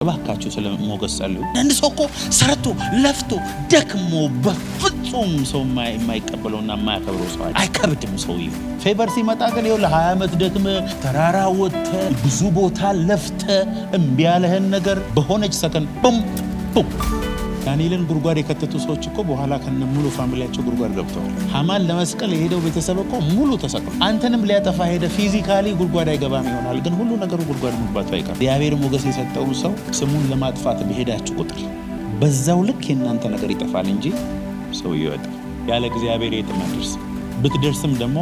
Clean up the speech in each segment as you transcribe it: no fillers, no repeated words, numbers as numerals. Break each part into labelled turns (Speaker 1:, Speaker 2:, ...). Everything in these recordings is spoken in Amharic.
Speaker 1: እባካችሁ ስለ ሞገስ ጸልዩ። አንድ ሰው እኮ ሰርቶ ለፍቶ ደክሞ በፍጹም ሰው የማይቀበለውና የማያከብረው ሰው አይከብድም። ሰውዬው ፌቨር ሲመጣ ግን ይኸው ለ20 ዓመት ደክመ ተራራ ወጥተ ብዙ ቦታ ለፍተ እምቢ ያለህን ነገር በሆነች ሰከንድ ቡም ቡም። ዳንኤልን ጉድጓድ የከተቱ ሰዎች እኮ በኋላ ከነ ሙሉ ፋሚሊያቸው ጉድጓድ ገብተዋል። ሐማን ለመስቀል የሄደው ቤተሰብ እኮ ሙሉ ተሰቅሏል። አንተንም ሊያጠፋ ሄደ። ፊዚካሊ ጉድጓድ አይገባም ይሆናል፣ ግን ሁሉ ነገሩ ጉድጓድ መግባቱ አይቀርም። እግዚአብሔር ሞገስ የሰጠውን ሰው ስሙን ለማጥፋት በሄዳችሁ ቁጥር በዛው ልክ የእናንተ ነገር ይጠፋል እንጂ ሰው ይወጣል። ያለ እግዚአብሔር የትም አትደርስም። ብትደርስም ደግሞ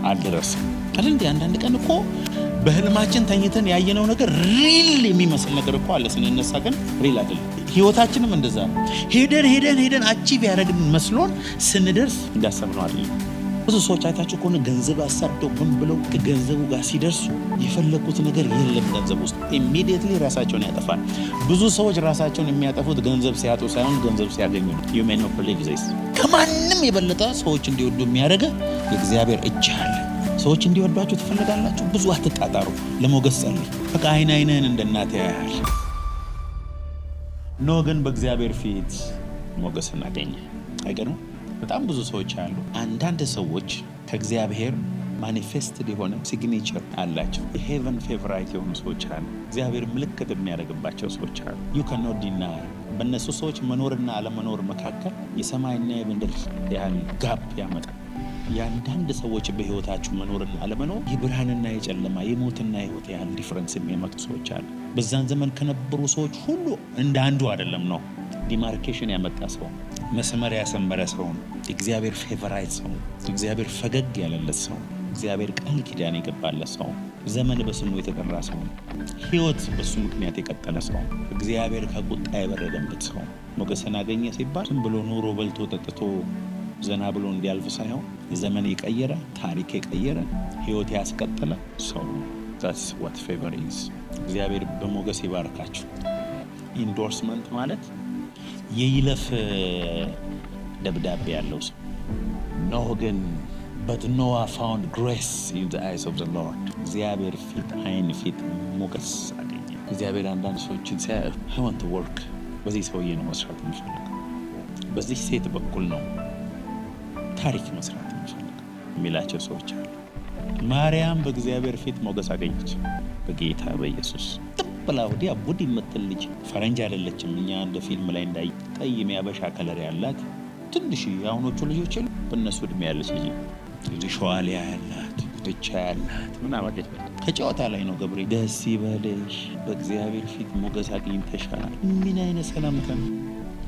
Speaker 1: አልደረስም አይደል? እንደ አንዳንድ ቀን እኮ በህልማችን ተኝተን ያየነው ነገር ሪል የሚመስል ነገር እኮ አለ። ስንነሳ ግን ሪል አይደለም። ህይወታችንም እንደዛ ነው። ሄደን አቺቭ ያደረግን መስሎን ስንደርስ እንዳሰብነው አይደለም። ብዙ ሰዎች አይታችሁ ከሆነ ገንዘብ አሳደው ምን ብለው ከገንዘቡ ጋር ሲደርሱ የፈለኩት ነገር የለም ገንዘብ ውስጥ ኢሚዲየትሊ ራሳቸውን ያጠፋል። ብዙ ሰዎች ራሳቸውን የሚያጠፉት ገንዘብ ሲያጡ ሳይሆን ገንዘብ ሲያገኙ ነው። you may not believe this። ከማንም የበለጠ ሰዎች እንዲወዱ የሚያደርገ የእግዚአብሔር እጅ አለ። ሰዎች እንዲወዷችሁ ትፈልጋላችሁ? ብዙ አትጣጣሩ። ለሞገስ ጸልይ። በቃ አይንህን እንደ እናት ያያል። ኖህ ግን በእግዚአብሔር ፊት ሞገስን አገኘ። አይገርም? በጣም ብዙ ሰዎች አሉ። አንዳንድ ሰዎች ከእግዚአብሔር ማኒፌስትድ የሆነ ሲግኔቸር አላቸው። የሄቨን ፌቨራይት የሆኑ ሰዎች አሉ። እግዚአብሔር ምልክት የሚያደርግባቸው ሰዎች አሉ። ዩ ካኖት ዲናይ። በእነሱ ሰዎች መኖርና አለመኖር መካከል የሰማይና የምድር ያህል ጋፕ ያመጣል። የአንዳንድ ሰዎች በህይወታችሁ መኖርና አለመኖር የብርሃንና የጨለማ የሞትና የህይወት ያህል ዲፍረንስ የሚያመጡ ሰዎች አሉ። በዛን ዘመን ከነበሩ ሰዎች ሁሉ እንደ አንዱ አይደለም ነው። ዲማርኬሽን ያመጣ ሰው፣ መስመር ያሰመረ ሰው፣ እግዚአብሔር ፌቨራይት ሰው፣ እግዚአብሔር ፈገግ ያለለት ሰው፣ እግዚአብሔር ቃል ኪዳን የገባለት ሰው፣ ዘመን በስሙ የተጠራ ሰው፣ ህይወት በሱ ምክንያት የቀጠለ ሰው፣ እግዚአብሔር ከቁጣ የበረደበት ሰው። ሞገስን አገኘ ሲባል ዝም ብሎ ኑሮ በልቶ ጠጥቶ ዘና ብሎ እንዲያልፍ ሳይሆን ዘመን የቀየረ ታሪክ የቀየረ ህይወት ያስቀጠለ ሰው። that's what favor is። እግዚአብሔር በሞገስ ይባርካችሁ። ኢንዶርስመንት ማለት የይለፍ ደብዳቤ ያለው ሰው። ኖህ ግን but Noah found grace in the eyes of the Lord። እግዚአብሔር ፊት አይን ፊት ሞገስ አገኘ። እግዚአብሔር አንዳንድ ሰዎችን ሲያይ I want to work በዚህ ሰውዬ ነው መስራት የምፈልገው፣ በዚህ ሴት በኩል ነው ታሪክ መስራት የሚላቸው ሰዎች አሉ። ማርያም በእግዚአብሔር ፊት ሞገስ አገኘች። በጌታ በኢየሱስ ጥብላ ወዲያ ቡድ የምትል ልጅ ፈረንጅ አይደለችም። እኛ እንደ ፊልም ላይ እንዳይ ጠይም ያበሻ ከለር ያላት ትንሽ የአሁኖቹ ልጆች በእነሱ እድሜ ያለች ልጅ ሸዋሊያ ያላት ብቻ ያላት ምን አማደች። ከጨዋታ ላይ ነው ገብሬ ደስ ይበልሽ በእግዚአብሔር ፊት ሞገስ አግኝተሻል። ምን አይነት ሰላምታ ነው!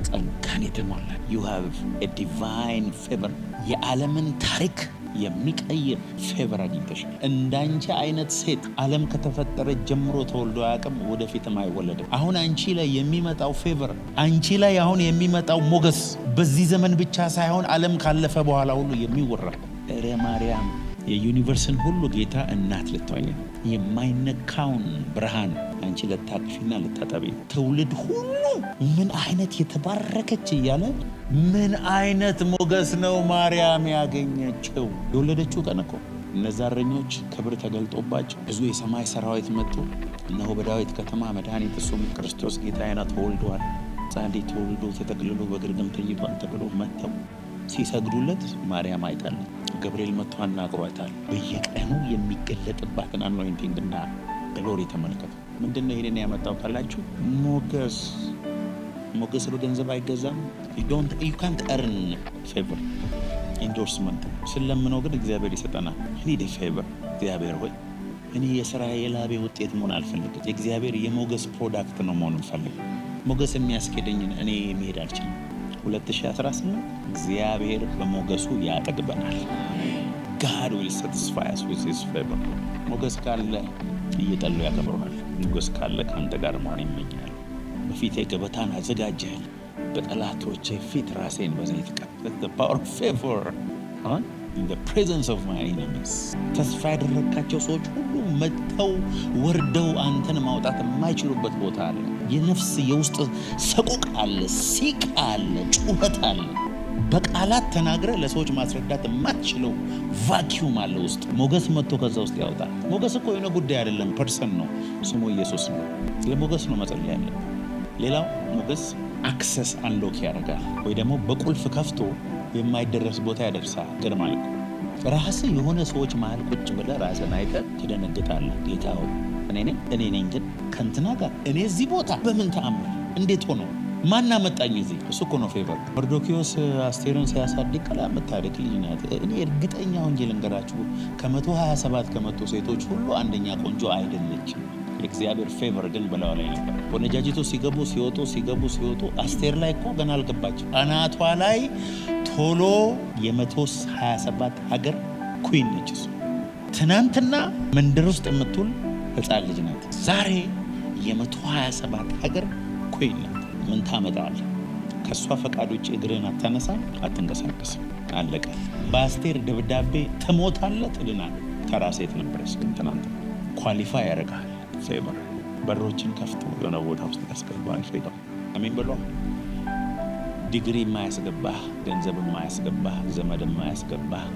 Speaker 1: ጸጋን የተሞላ you have a divine favor። የዓለምን ታሪክ የሚቀይር ፌቨር አግኝተሻል። እንዳንቺ አይነት ሴት ዓለም ከተፈጠረ ጀምሮ ተወልዶ አያውቅም፣ ወደፊትም አይወለድም። አሁን አንቺ ላይ የሚመጣው ፌቨር፣ አንቺ ላይ አሁን የሚመጣው ሞገስ በዚህ ዘመን ብቻ ሳይሆን ዓለም ካለፈ በኋላ ሁሉ የሚወራ እረ ማርያም የዩኒቨርስን ሁሉ ጌታ እናት ልትሆኝ የማይነካውን ብርሃን አንቺ ልታቅፊና ልታጠቢ ትውልድ ሁሉ ምን አይነት የተባረከች እያለ ምን አይነት ሞገስ ነው ማርያም ያገኘችው። የወለደችው ቀን እኮ እነዛ እረኞች ክብር ተገልጦባቸው ብዙ የሰማይ ሰራዊት መጡ። እነሆ በዳዊት ከተማ መድኃኒት እሱም ክርስቶስ ጌታዬ ተወልዷል፣ ጻድቅ ተወልዶ ተጠቅልሎ በግርግም ተኝቷል ተብሎ መጥተው ሲሰግዱለት ማርያም አይታለች። ገብርኤል መጥቶ አናግሯታል። በየቀኑ የሚገለጥባትን አኖይንቲንግ እና ግሎሪ ተመልከቱ። ምንድነው ይሄንን ያመጣው ካላችሁ ሞገስ በገንዘብ አይገዛም። you can't earn favor። ኢንዶርስመንት ስለምነው ግን እግዚአብሔር ይሰጠናል። need a favor። እግዚአብሔር ሆይ እኔ የሥራ የላቤ ውጤት መሆን አልፈልግም። እግዚአብሔር የሞገስ ፕሮዳክት ነው መሆን ፈልግ። ሞገስ የሚያስኬደኝን እኔ መሄድ አልችልም። 2018 እግዚአብሔር በሞገሱ ያጠግበናል። God will satisfy us with his favor። ሞገስ ካለ እየጠሉ ያከብሩናል። ሞገስ ካለ ካንተ ጋር መሆን ይመኛል። በፊቴ ገበታን አዘጋጀህ፣ በጠላቶቼ ፊት ራሴን በዘይት ቀባህ። the power of favor in the presence of my enemies። ተስፋ ያደረካቸው ሰዎች ሁሉ መጥተው ወርደው አንተን ማውጣት የማይችሉበት ቦታ አለ። የነፍስ የውስጥ ሰቆቃ አለ፣ ሲቃ አለ፣ ጩኸት አለ። በቃላት ተናግረ ለሰዎች ማስረዳት የማትችለው ቫኪዩም አለ ውስጥ። ሞገስ መጥቶ ከዛ ውስጥ ያወጣል። ሞገስ እኮ የሆነ ጉዳይ አይደለም፣ ፐርሰን ነው። ስሙ ኢየሱስ ነው። ለሞገስ ነው መጸለይ ያለብን። ሌላው ሞገስ አክሰስ አንሎክ ያደርጋል ወይ ደግሞ በቁልፍ ከፍቶ የማይደረስ ቦታ ያደርሳል። ገርማል እኮ ራስህ የሆነ ሰዎች መሀል ቁጭ ብለህ ራስህን አይተህ ትደነግጣለህ። ጌታ ሆይ እኔ ነኝ ግን ከእንትና ጋር እኔ እዚህ ቦታ በምን ተአምር እንዴት ሆኖ ማን አመጣኝ እዚህ? እሱ እኮ ነው ፌቨር። መርዶኪዎስ አስቴርን ሲያሳድግ ቀላ የምታደግ ልጅ ናት። እኔ እርግጠኛ ሆኜ ልንገራችሁ ከ127 ከመቶ ሴቶች ሁሉ አንደኛ ቆንጆ አይደለችም። የእግዚአብሔር ፌቨር ግን በላዋ ላይ ነበር። ወነጃጅቶ ሲገቡ ሲወጡ አስቴር ላይ እኮ ገና አልገባችም። አናቷ ላይ ቶሎ የ127 ሀገር ኩዊን ነች። እሱ ትናንትና መንደር ውስጥ የምትውል ህፃን ልጅ ናት። ዛሬ የ127 ሀገር ኩዊን ናት። ምን ታመጣለህ? ከእሷ ፈቃድ ውጭ እግርህን አታነሳም፣ አትንቀሳቀስም። አለቀ። በአስቴር ደብዳቤ ትሞታለህ፣ ትድናለህ። ተራ ሴት ነበረች፣ ግን ትናንት ኳሊፋይ ያደርግሃል። ፌቨር በሮችን ከፍቶ የሆነ ቦታ ውስጥ ያስገባል። ፌቨር አሜን ብሎ ዲግሪ የማያስገባህ፣ ገንዘብ የማያስገባህ፣ ዘመድ የማያስገባህ፣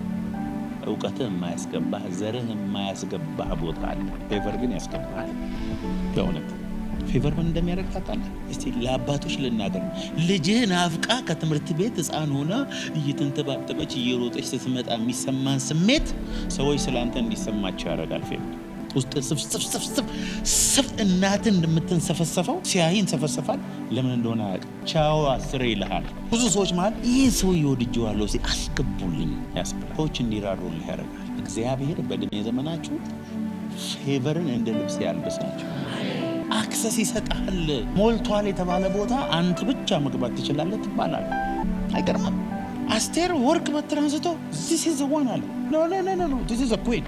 Speaker 1: እውቀትህ የማያስገባህ፣ ዘርህ የማያስገባህ ቦታ አለ። ፌቨር ግን ያስገባሃል። በእውነት ፌቨር ምን እንደሚያደርግ ታውቃለህ? እስቲ ለአባቶች ልናገር። ልጅህን አፍቃ ከትምህርት ቤት ሕፃን ሆና እየተንተባተበች እየሮጠች ስትመጣ የሚሰማን ስሜት ሰዎች ስላንተ እንዲሰማቸው ያደርጋል። ፌቨር ውስጥ ስፍ እናትን እንደምትንሰፈሰፈው ሲያይ እንሰፈሰፋል። ለምን እንደሆነ አያውቅም። ቻው 10 ይልሃል። ብዙ ሰዎች መሀል ይህ ሰው ይወድጀዋለሁ ሲ አስገቡልኝ ያስብላል። ሰዎች እንዲራሩልህ ያደርጋል። እግዚአብሔር በዕድሜ ዘመናችሁ ፌቨርን እንደ ልብስ ያልብሳችሁ። አክሰስ ይሰጣል። ሞልቷል የተባለ ቦታ አንተ ብቻ መግባት ትችላለህ ትባላል። አይገርምም? አስቴር ወርቅ በትር አንስቶ ዚስ ኢዝ ዋን አለ። ኖ ዚስ ኢዝ ኩዊን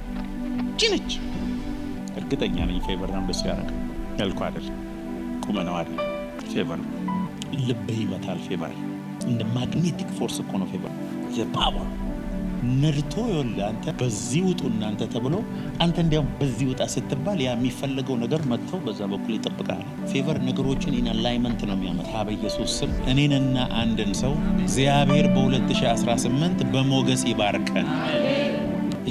Speaker 1: ጂነች። እርግጠኛ ነኝ ፌቨር ነው እንደሱ ያደርጋል። ያልኩ አይደል? ቁመናው አይደል? ፌቨር ልብህ ይመታል። ፌቨር እንደ ማግኔቲክ ፎርስ እኮ ነው ፌቨር። የፓወር ነርቶ ይኸውልህ አንተ በዚህ ውጡ እናንተ ተብሎ አንተ እንዲያውም በዚህ ውጣ ስትባል ያ የሚፈለገው ነገር መጥተው በዛ በኩል ይጠብቃል። ፌቨር ነገሮችን ኢን አላይመንት ነው የሚያመጣ። በኢየሱስ ስም እኔንና አንድን ሰው እግዚአብሔር በ2018 በሞገስ ይባርከን።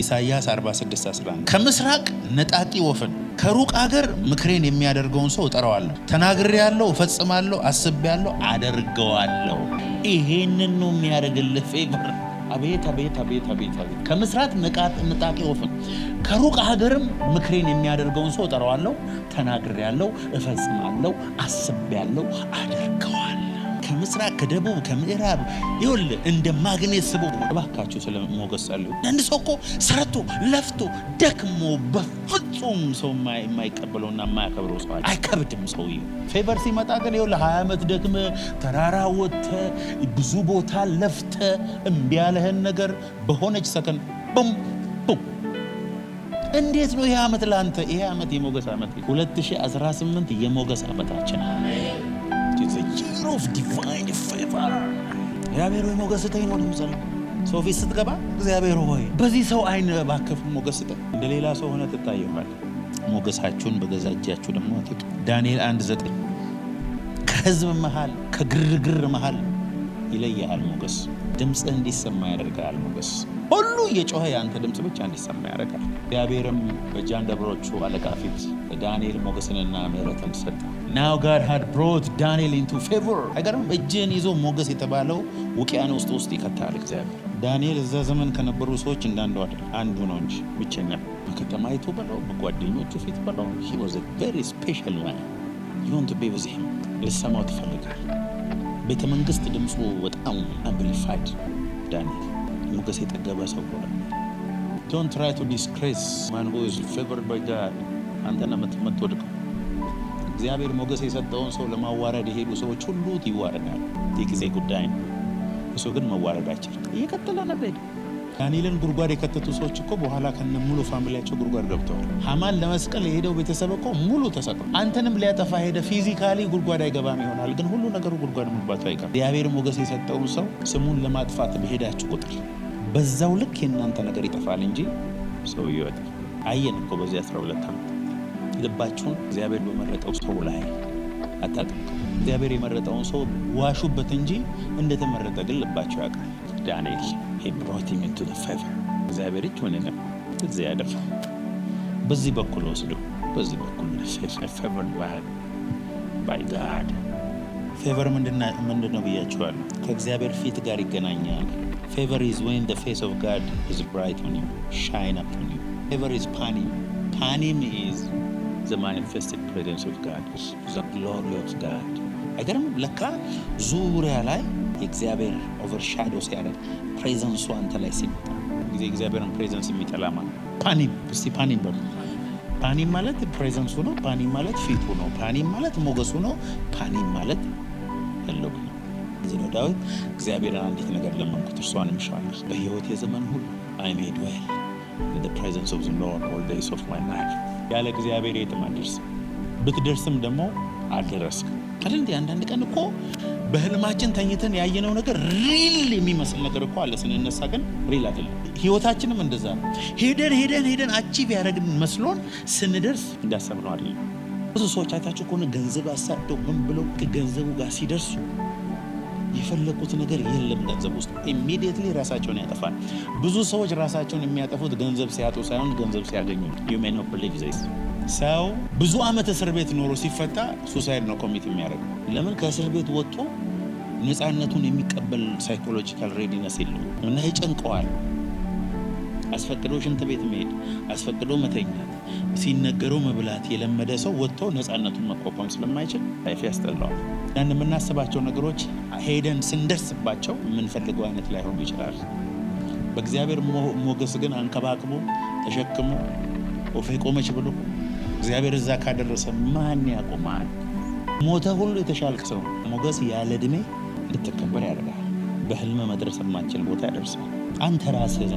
Speaker 1: ኢሳይያስ 46:11 ከምስራቅ ነጣቂ ወፍን ከሩቅ አገር ምክሬን የሚያደርገውን ሰው እጠራዋለሁ። ተናግሬያለሁ፣ እፈጽማለሁ፣ አስቤያለሁ፣ አደርገዋለሁ። ይሄንን ነው የሚያደርግልህ ፌቨር። አቤት አቤት አቤት አቤት አቤት! ከምስራቅ ነጣቂ ወፍን ከሩቅ ሀገርም ምክሬን የሚያደርገውን ሰው እጠራዋለሁ። ተናግሬያለሁ፣ እፈጽማለሁ፣ አስቤያለሁ፣ አደርገዋለሁ። ከምስራቅ ከደቡብ ከምዕራብ ይኸውልህ እንደ ማግኔት ስቦ እባካችሁ ስለ ሞገስ ጸልዩ። አንድ ሰው እኮ ሰርቶ ለፍቶ ደክሞ በፍጹም ሰው የማይቀበለውና የማያከብረው ሰው አይከብድም ሰውዬው። ፌቨር ሲመጣ ግን ይኸውልህ 20 ዓመት ደክመህ ተራራ ወጥተህ ብዙ ቦታ ለፍተህ እምቢ ያለህን ነገር በሆነች ሰከንድ ቡም ቡም። እንዴት ነው ይሄ ዓመት ለአንተ? ይሄ ዓመት የሞገስ ዓመት 2018 የሞገስ ዓመታችን year of divine favor። እግዚአብሔር ሆይ ሞገስ ስጠኝ ነው የምጸልየው። ሰው ፊት ስትገባ እግዚአብሔር ሆይ በዚህ ሰው አይን እባክህ ሞገስ ስጠኝ። እንደ ሌላ ሰው ሆነ ትታየዋለህ። ሞገሳችሁን በገዛ እጃችሁ ደግሞ አትጡ። ዳንኤል 1:9 ከህዝብ መሃል ከግርግር መሃል ይለያል ሞገስ። ድምፅህ እንዲሰማ ያደርጋል ሞገስ። ሁሉ እየጮኸ የአንተ ድምፅ ብቻ እንዲሰማ ያደርጋል። እግዚአብሔርም በጃንደረቦቹ አለቃ ፊት ዳንኤል ሞገስንና ምሕረትን ሰጠ። Now God had brought Daniel into favor። አይገርም? እጅን ይዞ ሞገስ የተባለው ውቅያኖስ ውስጥ ይከታል እግዚአብሔር። ዳንኤል እዛ ዘመን ከነበሩ ሰዎች እንዳንዱ አይደል፣ አንዱ ነው እንጂ ብቸኛ። በከተማይቱ በለው በጓደኞቹ ፊት በለው he was a very special man። you want to be with him። ልሰማው ትፈልጋል። ቤተ መንግስት ድምፁ በጣም amplified። ዳንኤል ሞገስ የጠገበ ሰው ሆነ። Don't try to disgrace man who is favored by God። አንተና የምትወድቀው እግዚአብሔር ሞገስ የሰጠውን ሰው ለማዋረድ የሄዱ ሰዎች ሁሉ ይዋረዳል። የጊዜ ጉዳይ ነው። እሱ ግን መዋረድ አይችልም። እየቀጠለ ነበር። ዳንኤልን ጉድጓድ የከተቱ ሰዎች እኮ በኋላ ከነ ሙሉ ፋሚሊያቸው ጉድጓድ ገብተዋል። ሐማን ለመስቀል የሄደው ቤተሰብ እኮ ሙሉ ተሰቅሎ አንተንም ሊያጠፋ ሄደ። ፊዚካሊ ጉድጓድ አይገባም ይሆናል፣ ግን ሁሉ ነገሩ ጉድጓድ መግባቱ አይቀርም። እግዚአብሔር ሞገስ የሰጠውን ሰው ስሙን ለማጥፋት በሄዳችሁ ቁጥር በዛው ልክ የእናንተ ነገር ይጠፋል እንጂ ሰው ይወጣል። አየን እኮ በዚህ 12 ዓመት ልባችሁን እግዚአብሔር በመረጠው ሰው ላይ አታጥምቁ። እግዚአብሔር የመረጠውን ሰው ዋሹበት እንጂ እንደተመረጠ ግን ልባችሁ ያውቃል። ዳንኤል he brought him into the favor። እግዚአብሔር እጅ ሆነ ነው እዚህ ያደረገው። በዚህ በኩል ወስዶ በዚህ በኩል favored by God። ፌቨር ምንድነው ብያችኋለሁ? ከእግዚአብሔር ፊት ጋር ይገናኛል። ፌቨር is when the face of God is bright on you, shine up on you. Favor is panim. Panim is the manifested presence of God, the glory of God. አይገርም? ለካ ዙሪያ ላይ የእግዚአብሔር ኦቨርሻዶ ሲያደርግ ፕሬዘንሱ አንተ ላይ ሲመጣ ጊዜ እግዚአብሔርን ፕሬዘንስ የሚጠላማ ፓኒም። እስቲ ፓኒም በሉ። ፓኒም ማለት ፕሬዘንሱ ነው። ፓኒም ማለት ፊቱ ነው። ፓኒም ማለት ሞገሱ ነው። ፓኒም ማለት ህልው ነው። እዚህ ነው ዳዊት እግዚአብሔርን አንዲት ነገር ለመንኩት እርሷንም እሻለሁ በሕይወት የዘመን ሁሉ I may dwell in the presence of the Lord all days of my life። ያለ እግዚአብሔር የትም አትደርስም። ብትደርስም ደግሞ አልደረስክም አይደል? እንዴ አንዳንድ ቀን እኮ በህልማችን ተኝተን ያየነው ነገር ሪል የሚመስል ነገር እኮ አለ። ስንነሳ ግን ሪል አይደለም። ህይወታችንም እንደዛ ነው። ሄደን አቺቭ ያደረግን መስሎን ስንደርስ እንዳሰብነው አይደለም። ብዙ ሰዎች አይታችሁ ከሆነ ገንዘብ አሳደው ምን ብለው ከገንዘቡ ጋር ሲደርሱ የፈለቁት ነገር የለም ገንዘብ ውስጥ ኢሚዲየትሊ ራሳቸውን ያጠፋል። ብዙ ሰዎች ራሳቸውን የሚያጠፉት ገንዘብ ሲያጡ ሳይሆን ገንዘብ ሲያገኙ። you may not believe this። ሰው ብዙ ዓመት እስር ቤት ኖሮ ሲፈታ ሱሳይድ ነው ኮሚት የሚያደርገው። ለምን? ከእስር ቤት ወጥቶ ነፃነቱን የሚቀበል ሳይኮሎጂካል ሬዲነስ የለም እና ይጨንቀዋል። አስፈቅዶ ሽንት ቤት መሄድ፣ አስፈቅዶ መተኛት፣ ሲነገረው መብላት የለመደ ሰው ወጥቶ ነፃነቱን መቋቋም ስለማይችል ላይፍ ያስጠላዋል። ያን የምናስባቸው ነገሮች ሄደን ስንደርስባቸው የምንፈልገው አይነት ላይሆኑ ይችላል። በእግዚአብሔር ሞገስ ግን አንከባክቦ ተሸክሞ ወፌ ቆመች ብሎ እግዚአብሔር እዛ ካደረሰ ማን ያቆማል? ሞተ ሁሉ የተሻልክ ሰው ሞገስ ያለ ዕድሜ እንድትከበር ያደርጋል። በህልም መድረስ የማንችል ቦታ ያደርሳል። አንተ ራስህ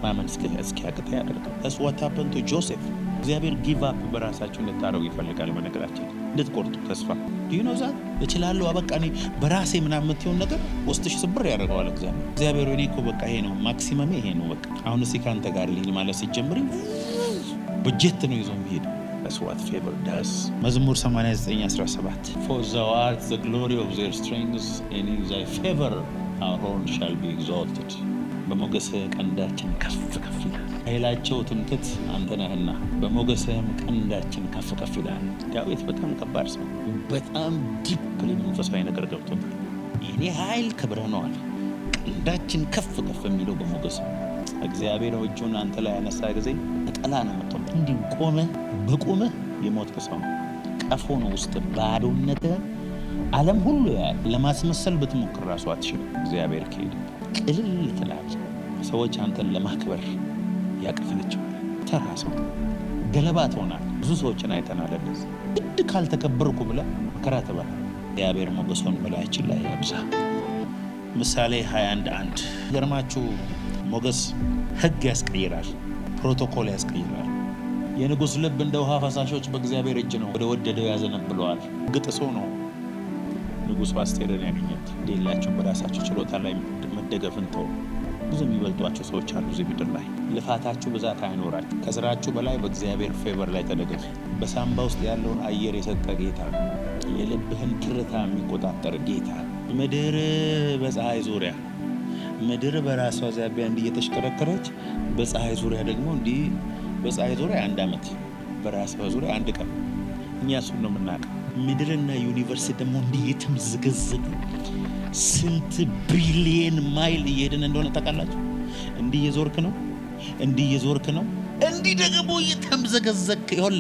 Speaker 1: ማመን እስኪያቅተህ ያደርጋል። That's what happened to Joseph። እግዚአብሔር ጊቭ አፕ በራሳችሁ እንድታረጉ ይፈልጋል። በነገራችን እንድትቆርጡ ተስፋ you know that እችላለሁ በቃ እኔ በራሴ ምናምን የምትሆን ነገር ውስጥሽ ስብር ያደርገዋል እግዚአብሔር። እኔ እኮ በቃ ይሄ ነው ማክሲመም፣ ይሄ ነው በቃ አሁን እስኪ ካንተ ጋር ልሂድ ማለት ሲጀምር በጀት ነው ይዞ የሚሄድ። That's what favor does። መዝሙር 89:17 For thou art the glory of their strength and in thy favor our horn shall be exalted። በሞገስህ ቀንዳችን ከፍ ከፍ ይላል። ኃይላቸው ትምክህት አንተ ነህና በሞገስህም ቀንዳችን ከፍ ከፍ ይላል። ዳዊት በጣም ከባድ ሰው፣ በጣም ዲፕሊ መንፈሳዊ ነገር ገብቶታል። የኔ ኃይል ክብርህ ነው አለ። ቀንዳችን ከፍ ከፍ የሚለው በሞገስ እግዚአብሔር እጁን አንተ ላይ ያነሳ ጊዜ ጠላ ነው መጥቶ እንዲህ ቆመህ በቁምህ የሞትክ ሰው ቀፎ ነው ውስጥ ባዶነትህን ዓለም ሁሉ ያያል። ለማስመሰል ብትሞክር ራሱ አትችልም። እግዚአብሔር ከሄደ ቅልል ትላለህ። ሰዎች አንተን ለማክበር ያቀፍልቸዋል። ተራ ሰው ገለባ ትሆናለህ። ብዙ ሰዎችን አይተናል። እንደዚህ ግድ ካልተከበርኩ ብለህ መከራ ትበላለህ። እግዚአብሔር ሞገሱን በላያችን ላይ ያብዛ። ምሳሌ 21:1 ገርማችሁ ሞገስ ሕግ ያስቀይራል፣ ፕሮቶኮል ያስቀይራል። የንጉሥ ልብ እንደ ውሃ ፈሳሾች በእግዚአብሔር እጅ ነው፣ ወደ ወደደው ያዘነብለዋል። ግጥሶ ነው ንጉሥ አስቴርን ያገኘት። ሌላችሁ በራሳችሁ ችሎታ ላይ መደገፍን ተው። ብዙ የሚበልጧቸው ሰዎች አሉ እዚህ ምድር ላይ። ልፋታችሁ ብዛት አይኖራችሁ። ከስራችሁ በላይ በእግዚአብሔር ፌቨር ላይ ተደገፉ። በሳምባ ውስጥ ያለውን አየር የሰጠ ጌታ፣ የልብህን ትርታ የሚቆጣጠር ጌታ። ምድር በፀሐይ ዙሪያ ምድር በራሷ ዛቢያ እንዲህ እየተሽከረከረች በፀሐይ ዙሪያ ደግሞ እንዲህ በፀሐይ ዙሪያ 1 ዓመት በራሷ ዙሪያ 1 ቀን። እኛ እሱን ነው የምናውቀው። ምድርና ዩኒቨርስ ደግሞ እንዲህ የተምዘገዘገ ስንት ቢሊየን ማይል እየሄድን እንደሆነ ታውቃላችሁ? እንዲህ እየዞርክ ነው፣ እንዲህ እየዞርክ ነው፣ እንዲህ ደግሞ እየተምዘገዘግክ ይሆን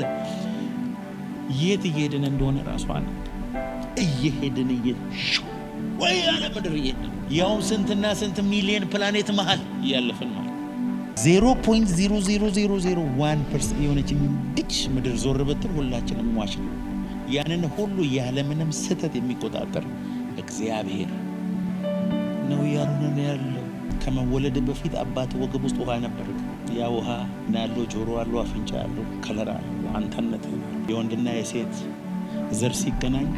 Speaker 1: የት እየሄድን እንደሆነ ራሱ አለ። እየሄድን ወይ ያለ ምድር እየሄድን ያውም ስንትና ስንት ሚሊየን ፕላኔት መሃል እያለፍን ማለት 0.00001% የሆነች እንዲች ምድር ዞር ብትል ሁላችንም ሟች ነው። ያንን ሁሉ ያለምንም ስህተት የሚቆጣጠር እግዚአብሔር ነው ያሉን ያለው። ከመወለድ በፊት አባት ወገብ ውስጥ ውሃ ነበር። ያ ውሃ ናለው ጆሮ አለው፣ አፍንጫ አለው፣ ከለር አለው፣ አንተነት የወንድና የሴት ዘር ሲገናኝ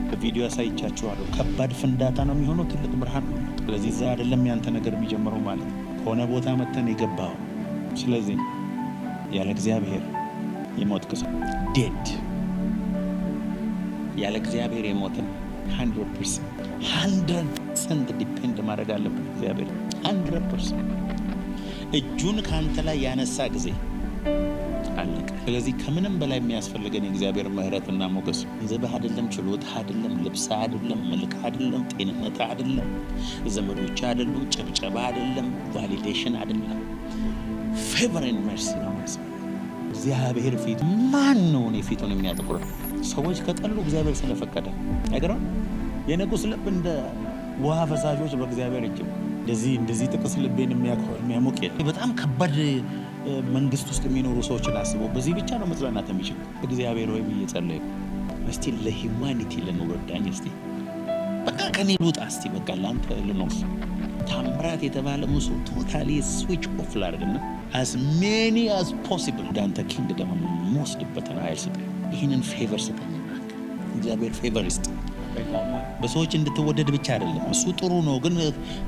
Speaker 1: በቪዲዮ ያሳይቻችኋለሁ። ከባድ ፍንዳታ ነው የሚሆነው፣ ትልቅ ብርሃን ነው። ስለዚህ እዛ አይደለም ያንተ ነገር የሚጀምረው ማለት ነው። ከሆነ ቦታ መተን የገባው። ስለዚህ ያለ እግዚአብሔር የሞትክ ሰው ዴድ። ያለ እግዚአብሔር የሞትን 100% ዲፔንድ ማድረግ አለብን። እግዚአብሔር 100% እጁን ካንተ ላይ ያነሳ ጊዜ አለቀ። ስለዚህ ከምንም በላይ የሚያስፈልገን የእግዚአብሔር ምሕረትና ሞገስ ገንዘብህ አይደለም፣ ችሎታ አይደለም፣ ልብስ አይደለም፣ መልክ አይደለም፣ ጤንነት አይደለም፣ ዘመዶች አይደሉም፣ ጭብጨባ አይደለም፣ ቫሊዴሽን አይደለም። ፌቨር ኤንድ መርሲ ነው ማለት። እግዚአብሔር ፊት ማን ነው እኔ ፊቱን የሚያጠቁረው? ሰዎች ከጠሉ እግዚአብሔር ስለፈቀደ አይገርም። የንጉሥ ልብ እንደ ውሃ ፈሳሾች በእግዚአብሔር እጅ እንደዚህ ጥቅስ ልቤን የሚያሞቅ የለም። በጣም ከባድ መንግስት ውስጥ የሚኖሩ ሰዎችን አስበው በዚህ ብቻ ነው መጽናናት የሚችል። እግዚአብሔር ሆይ ብዬ ጸለይኩ። እስቲ ለሂውማኒቲ ልንወዳኝ፣ እስቲ በቃ ከኔ ልውጣ፣ እስቲ በቃ ለአንተ ልኖር። ታምራት የተባለ ሙሱ ቶታሊ ስዊች ኦፍ ላድርግና as many as possible ዳንተ ኪንግደም የምወስድበትን ኃይል ስጠኝ። ይህንን ፌቨር ስጠኝ። እግዚአብሔር ፌቨር ይስጥ። በሰዎች እንድትወደድ ብቻ አይደለም፣ እሱ ጥሩ ነው፣ ግን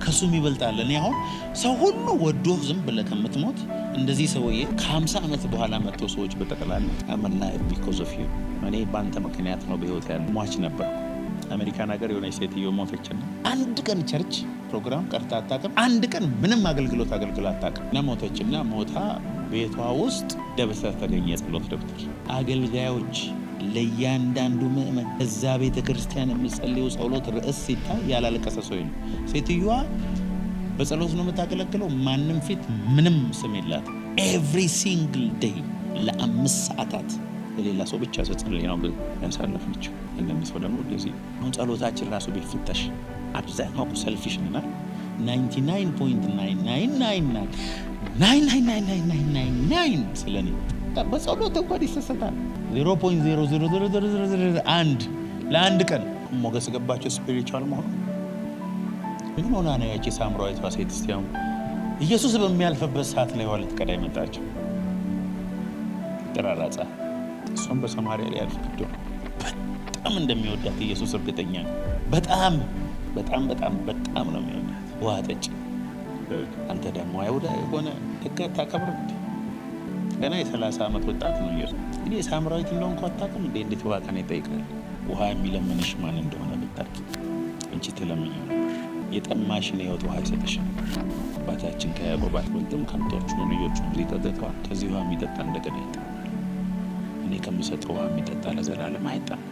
Speaker 1: ከሱም ይበልጣል። እኔ አሁን ሰው ሁሉ ወዶ ዝም ብለህ ከምትሞት እንደዚህ ሰውዬ ከ50 ዓመት በኋላ መጥቶ ሰዎች በጠቅላላ አመና ቢኮዝ ኦፍ ዩ እኔ በአንተ ምክንያት ነው በህይወት ያለ ሟች ነበር። አሜሪካን ሀገር የሆነች ሴትዮ ሞተችና አንድ ቀን ቸርች ፕሮግራም ቀርታ አታውቅም። አንድ ቀን ምንም አገልግሎት አገልግላ አታውቅም። እና ሞተችና ሞታ ቤቷ ውስጥ ደብተር ተገኘ፣ የጸሎት ደብተር። አገልጋዮች ለእያንዳንዱ ምእመን እዛ ቤተ ክርስቲያን የሚጸልዩ ጸሎት ርዕስ ሲታይ ያላለቀሰ ሰው ነው። ሴትዮዋ በጸሎት ነው የምታገለግለው። ማንም ፊት ምንም ስም የላት። ኤቭሪ ሲንግል ዴይ ለ5 ሰዓታት ለሌላ ሰው ብቻ ጸልይ ነው ያሳለፈችው። እንደዚህ ሰው ደግሞ እንደዚህ አሁን ጸሎታችን ራሱ ቢፈተሽ አብዛኛው ሰልፊሽ ነና 99.9999999 ስለኔ በጸሎት እንኳን ይሰሰታል። 0.00001 ለአንድ ቀን ሞገስ ገባቸው ስፒሪቹዋል መሆኑ ምን ሆና ነው ያቺ ሳምራዊቷ ሴት? እስቲ አሁን ኢየሱስ በሚያልፍበት ሰዓት ላይ ዋለት ቀዳይ መጣቸው ተራራጻ። እሷም በሰማርያ ላይ ያልፍ ግዶ በጣም እንደሚወዳት ኢየሱስ እርግጠኛ ነው። በጣም ነው የሚወዳት። ውሃ ጠጪ። አንተ ደግሞ አይሁዳ የሆነ ሕግ አታከብርም እንዴ? ገና የ30 ዓመት ወጣት ነው ኢየሱስ። እኔ ሳምራዊት እንደሆነ እንኳን አታውቅም እንዴ? እንዴት ውሃ ከኔ ይጠይቃል? ውሃ የሚለምንሽ ማን እንደሆነ ብታውቂ አንቺ ትለምኚው ነበር። የጠማሽን የሕይወት ውሃ ይሰጥሽ ነበር። አባታችን ከያዕቆብ አትበልጥም? ከብቶቹ ልጆቹ ጠጥተዋል። ከዚህ ውሃ የሚጠጣ እንደገና ይጠማል። እኔ ከምሰጠው ውሃ የሚጠጣ ለዘላለም አይጠማም።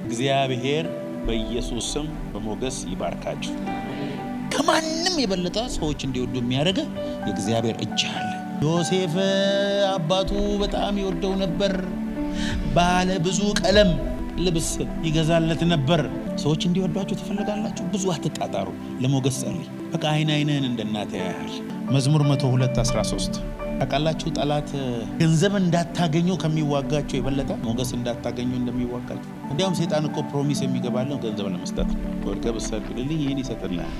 Speaker 1: እግዚአብሔር በኢየሱስ ስም በሞገስ ይባርካችሁ። ከማንም የበለጠ ሰዎች እንዲወዱ የሚያደርገ የእግዚአብሔር እጅ አለ። ዮሴፍ አባቱ በጣም ይወደው ነበር። ባለ ብዙ ቀለም ልብስ ይገዛለት ነበር። ሰዎች እንዲወዷችሁ ትፈልጋላችሁ? ብዙ አትጣጣሩ። ለሞገስ ጸልይ። በቃ አይንህን እንደ እናትህ ያያል። መዝሙር 102:13 ታውቃላችሁ። ጠላት ገንዘብ እንዳታገኙ ከሚዋጋችሁ የበለጠ ሞገስ እንዳታገኙ እንደሚዋጋችሁ። እንዲያውም ሰይጣን እኮ ፕሮሚስ የሚገባለው ገንዘብ ለመስጠት ወድቀህ ብትሰግድልኝ ይህን ይሰጥልሃል።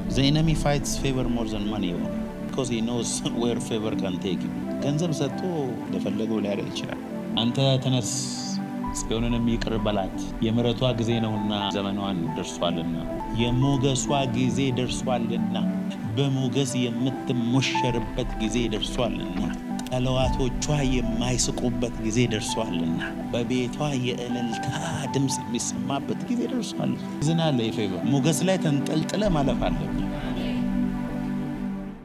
Speaker 1: The enemy fights favor more than money because he knows where favor can take you። ገንዘብ ሰጥቶ እንደፈለገው ሊያደርግ ይችላል። አንተ ተነስ፣ ጽዮንንም ይቅር በላት፣ የምሕረቷ ጊዜ ነውና ዘመኗን ደርሷልና፣ የሞገሷ ጊዜ ደርሷልና፣ በሞገስ የምትሞሸርበት ጊዜ ደርሷልና፣ ጠላቶቿ የማይስቁበት ጊዜ ደርሷልና፣ በቤቷ የእልልታ ድምፅ የሚሰማበት ጊዜ ደርሷል። ዝናለ የፌቨር ሞገስ ላይ ተንጠልጥለ ማለፍ አለብን።